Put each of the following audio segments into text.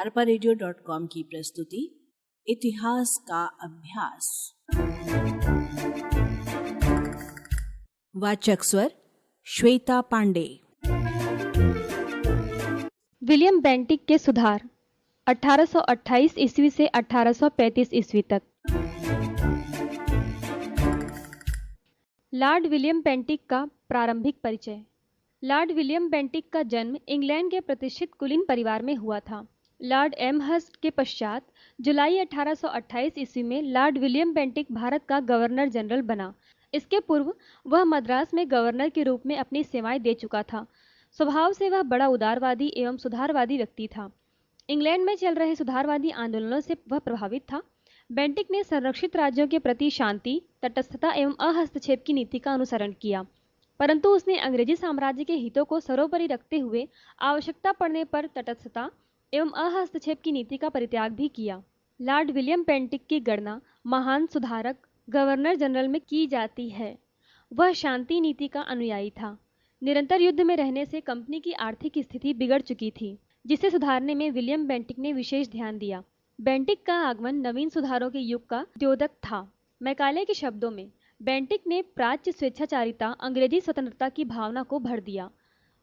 arparedio.com की प्रस्तुति इतिहास का अभ्यास। वाचक स्वर श्वेता पांडे। विलियम बेंटिक के सुधार 1828 ईस्वी से 1835 ईस्वी तक। लॉर्ड विलियम बेंटिक का प्रारंभिक परिचय। लॉर्ड विलियम बेंटिक का जन्म इंग्लैंड के प्रतिष्ठित कुलीन परिवार में हुआ था। लॉर्ड एमहर्स्ट के पश्चात जुलाई 1828 ईस्वी में लॉर्ड विलियम बेंटिक भारत का गवर्नर जनरल बना। इसके पूर्व वह मद्रास में गवर्नर के रूप में अपनी सेवाएं दे चुका था। स्वभाव से वह बड़ा उदारवादी एवं सुधारवादी व्यक्ति था। इंग्लैंड में चल रहे सुधारवादी आंदोलनों से वह प्रभावित था। बेंटिक ने संरक्षित राज्यों के प्रति शांति, तटस्थता एवं अहस्तक्षेप की नीति का अनुसरण किया, परंतु उसने अंग्रेजी साम्राज्य के हितों को सर्वोपरि रखते हुए आवश्यकता पड़ने पर तटस्थता एवं अहस्तक्षेप की नीति का परित्याग भी किया। लॉर्ड विलियम बेंटिक की गणना महान सुधारक गवर्नर जनरल में की जाती है। वह शांति नीति का अनुयायी था। निरंतर युद्ध में रहने से कंपनी की आर्थिक स्थिति बिगड़ चुकी थी, जिसे सुधारने में विलियम बेंटिक ने विशेष ध्यान दिया। बेंटिक का आगमन नवीन सुधारों के युग का द्योतक था। मैकाले के शब्दों में, बेंटिक ने प्राच्य स्वेच्छाचारिता, अंग्रेजी स्वतंत्रता की भावना को भर दिया।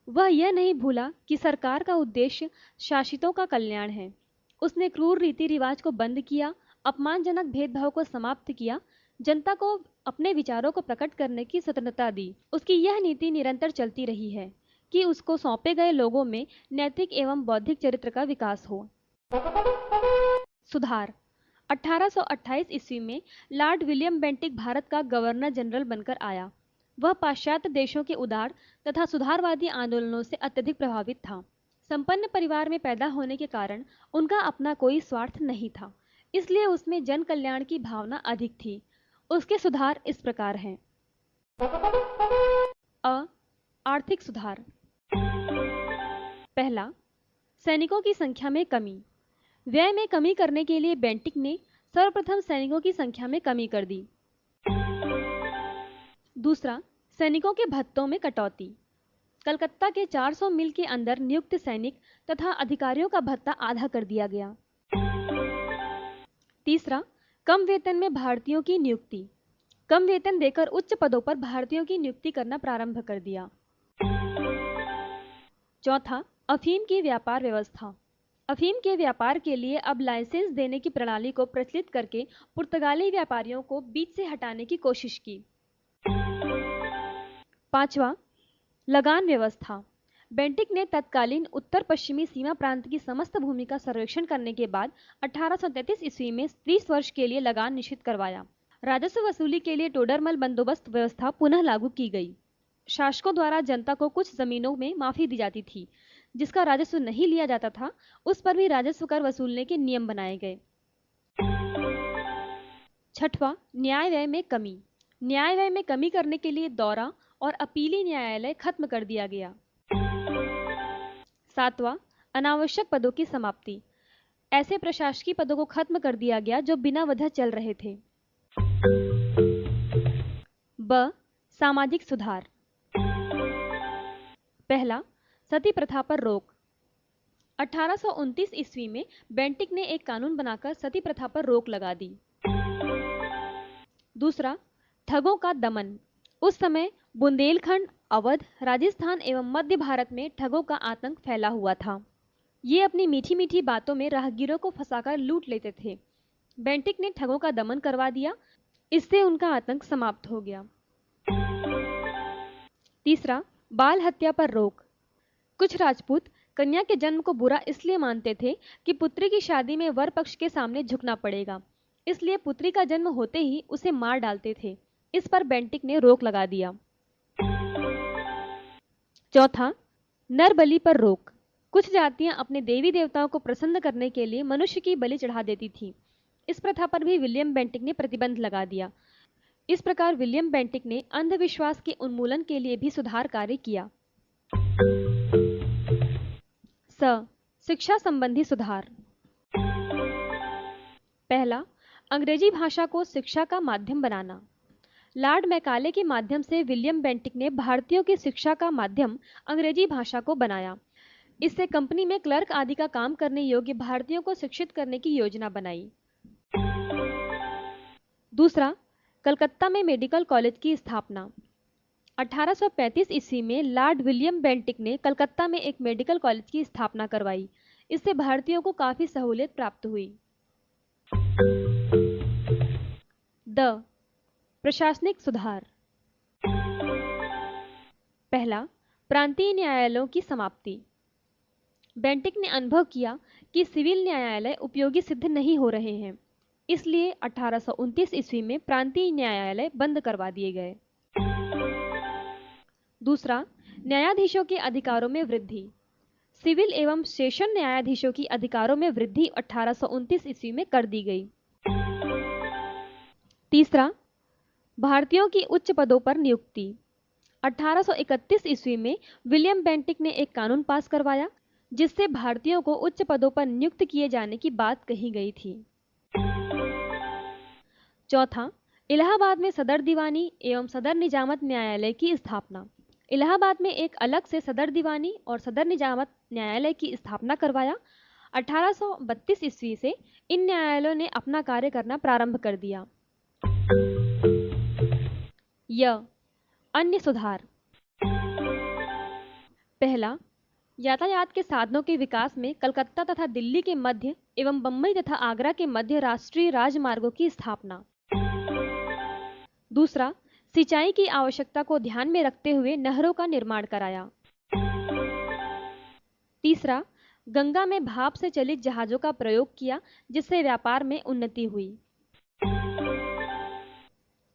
वह यह नहीं भूला कि सरकार का उद्देश्य शासितों का कल्याण है। उसने क्रूर रीति रिवाज को बंद किया, अपमानजनक भेदभाव को समाप्त किया, जनता को अपने विचारों को प्रकट करने की स्वतंत्रता दी। उसकी यह नीति निरंतर चलती रही है कि उसको सौंपे गए लोगों में नैतिक एवं बौद्धिक चरित्र का विकास हो। सुधार 1828 ईस्वी में लॉर्ड विलियम बेंटिक भारत का गवर्नर जनरल बनकर आया। वह पाश्चात्य देशों के उदार तथा सुधारवादी आंदोलनों से अत्यधिक प्रभावित था। संपन्न परिवार में पैदा होने के कारण उनका अपना कोई स्वार्थ नहीं था, इसलिए उसमें जन कल्याण की भावना अधिक थी। उसके सुधार इस प्रकार हैं। आर्थिक सुधार। पहला, सैनिकों की संख्या में कमी। व्यय में कमी करने के लिए बेंटिक ने सर्वप्रथम सैनिकों की संख्या में कमी कर दी। दूसरा, सैनिकों के भत्तों में कटौती। कलकत्ता के 400 मील के अंदर नियुक्त सैनिक तथा अधिकारियों का भत्ता आधा कर दिया गया। तीसरा, कम वेतन में भारतीयों की नियुक्ति। कम वेतन देकर उच्च पदों पर भारतीयों की नियुक्ति करना प्रारंभ कर दिया। चौथा, अफीम की व्यापार व्यवस्था। अफीम के व्यापार के लिए अब लाइसेंस देने की प्रणाली को प्रचलित करके पुर्तगाली व्यापारियों को बीच से हटाने की कोशिश की। पांचवा, लगान व्यवस्था। बेंटिक ने तत्कालीन उत्तर पश्चिमी सीमा प्रांत की समस्त भूमि का सर्वेक्षण करने के बाद 1833 ईस्वी में 30 वर्ष के लिए लगान निश्चित करवाया। राजस्व वसूली के लिए टोडरमल बंदोबस्त व्यवस्था पुनः लागू की गई। शासकों द्वारा जनता को कुछ जमीनों में माफी दी जाती थी। जिसका राजस्व नहीं लिया जाता था, उस पर भी राजस्व कर वसूलने के नियम बनाए गए। छठवां, न्याय व्यय में कमी। न्याय व्यय में कमी करने के लिए दौरा और अपीली न्यायालय खत्म कर दिया गया। सातवां, अनावश्यक पदों की समाप्ति। ऐसे प्रशासकीय पदों को खत्म कर दिया गया जो बिना वजह चल रहे थे। सामाजिक सुधार। पहला, सती प्रथा पर रोक। 1829 ईस्वी में बेंटिक ने एक कानून बनाकर सती प्रथा पर रोक लगा दी। दूसरा, ठगों का दमन। उस समय बुंदेलखंड, अवध, राजस्थान एवं मध्य भारत में ठगों का आतंक फैला हुआ था। ये अपनी मीठी मीठी बातों में राहगीरों को फंसाकर लूट लेते थे। बेंटिक ने ठगों का दमन करवा दिया, इससे उनका आतंक समाप्त हो गया। तीसरा, बाल हत्या पर रोक। कुछ राजपूत कन्या के जन्म को बुरा इसलिए मानते थे कि पुत्री की शादी में वर पक्ष के सामने झुकना पड़ेगा, इसलिए पुत्री का जन्म होते ही उसे मार डालते थे। इस पर बेंटिक ने रोक लगा दिया। चौथा, नर बलि पर रोक। कुछ जातियां अपने देवी देवताओं को प्रसन्न करने के लिए मनुष्य की बलि चढ़ा देती थी। इस प्रथा पर भी विलियम बेंटिक ने प्रतिबंध लगा दिया। इस प्रकार विलियम बेंटिक ने अंधविश्वास के उन्मूलन के लिए भी सुधार कार्य किया। शिक्षा संबंधी सुधार। पहला, अंग्रेजी भाषा को शिक्षा का माध्यम बनाना। लॉर्ड मैकाले के माध्यम से विलियम बेंटिक ने भारतीयों की शिक्षा का माध्यम अंग्रेजी भाषा को बनाया। इससे कंपनी में क्लर्क आदि का काम करने योग्य भारतीयों को शिक्षित करने की योजना बनाई। दूसरा, कलकत्ता में मेडिकल कॉलेज की स्थापना। 1835 ईस्वी में लॉर्ड विलियम बेंटिक ने कलकत्ता में एक मेडिकल कॉलेज की स्थापना करवाई। इससे भारतीयों को काफी सहूलियत प्राप्त हुई। प्रशासनिक सुधार। पहला, प्रांतीय न्यायालयों की समाप्ति। बेंटिक ने अनुभव किया कि सिविल न्यायालय उपयोगी सिद्ध नहीं हो रहे हैं, इसलिए 1829 ईस्वी में प्रांतीय न्यायालय बंद करवा दिए गए। दूसरा, न्यायाधीशों के अधिकारों में वृद्धि। सिविल एवं सेशन न्यायाधीशों की अधिकारों में वृद्धि 1829 ईस्वी में कर दी गई। तीसरा, भारतीयों की उच्च पदों पर नियुक्ति। 1831 ईस्वी में विलियम बेंटिक ने एक कानून पास करवाया जिससे भारतीयों को उच्च पदों पर नियुक्त किए जाने की बात कही गई थी। चौथा, इलाहाबाद में सदर दीवानी एवं सदर निजामत न्यायालय की स्थापना। इलाहाबाद में एक अलग से सदर दीवानी और सदर निजामत न्यायालय की स्थापना करवाया। 1832 ईस्वी से इन न्यायालयों ने अपना कार्य करना प्रारंभ कर दिया। अन्य सुधार। पहला, यातायात के साधनों के विकास में कलकत्ता तथा दिल्ली के मध्य एवं बम्बई तथा आगरा के मध्य राष्ट्रीय राजमार्गों की स्थापना। दूसरा, सिंचाई की आवश्यकता को ध्यान में रखते हुए नहरों का निर्माण कराया। तीसरा, गंगा में भाप से चलित जहाजों का प्रयोग किया जिससे व्यापार में उन्नति हुई।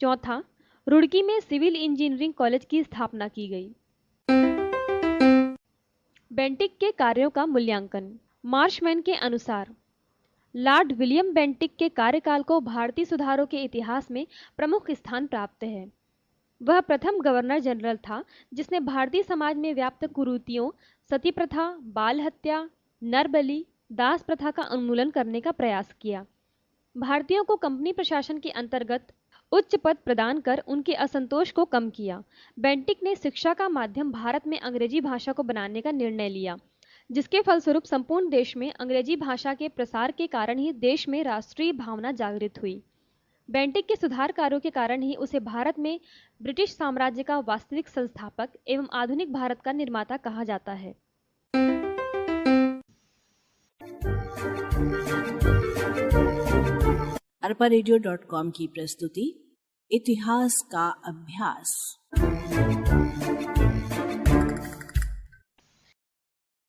चौथा, रुड़की में सिविल इंजीनियरिंग कॉलेज की स्थापना की गई। बेंटिक के कार्यों का मूल्यांकन। मार्शमैन के अनुसार लॉर्ड विलियम बेंटिक के कार्यकाल को भारतीय सुधारों के इतिहास में प्रमुख स्थान प्राप्त है। वह प्रथम गवर्नर जनरल था जिसने भारतीय समाज में व्याप्त कुरीतियों, सती प्रथा, बाल हत्या, नरबलि, दास प्रथा का उन्मूलन करने का प्रयास किया। भारतीयों को कंपनी प्रशासन के अंतर्गत उच्च पद प्रदान कर उनके असंतोष को कम किया। बेंटिक ने शिक्षा का माध्यम भारत में अंग्रेजी भाषा को बनाने का निर्णय लिया, जिसके फलस्वरूप संपूर्ण देश में अंग्रेजी भाषा के प्रसार के कारण ही देश में राष्ट्रीय भावना जागृत हुई। बेंटिक के सुधार कार्यों के कारण ही उसे भारत में ब्रिटिश साम्राज्य का वास्तविक संस्थापक एवं आधुनिक भारत का निर्माता कहा जाता है। arparadio.com की प्रस्तुति इतिहास का अभ्यास।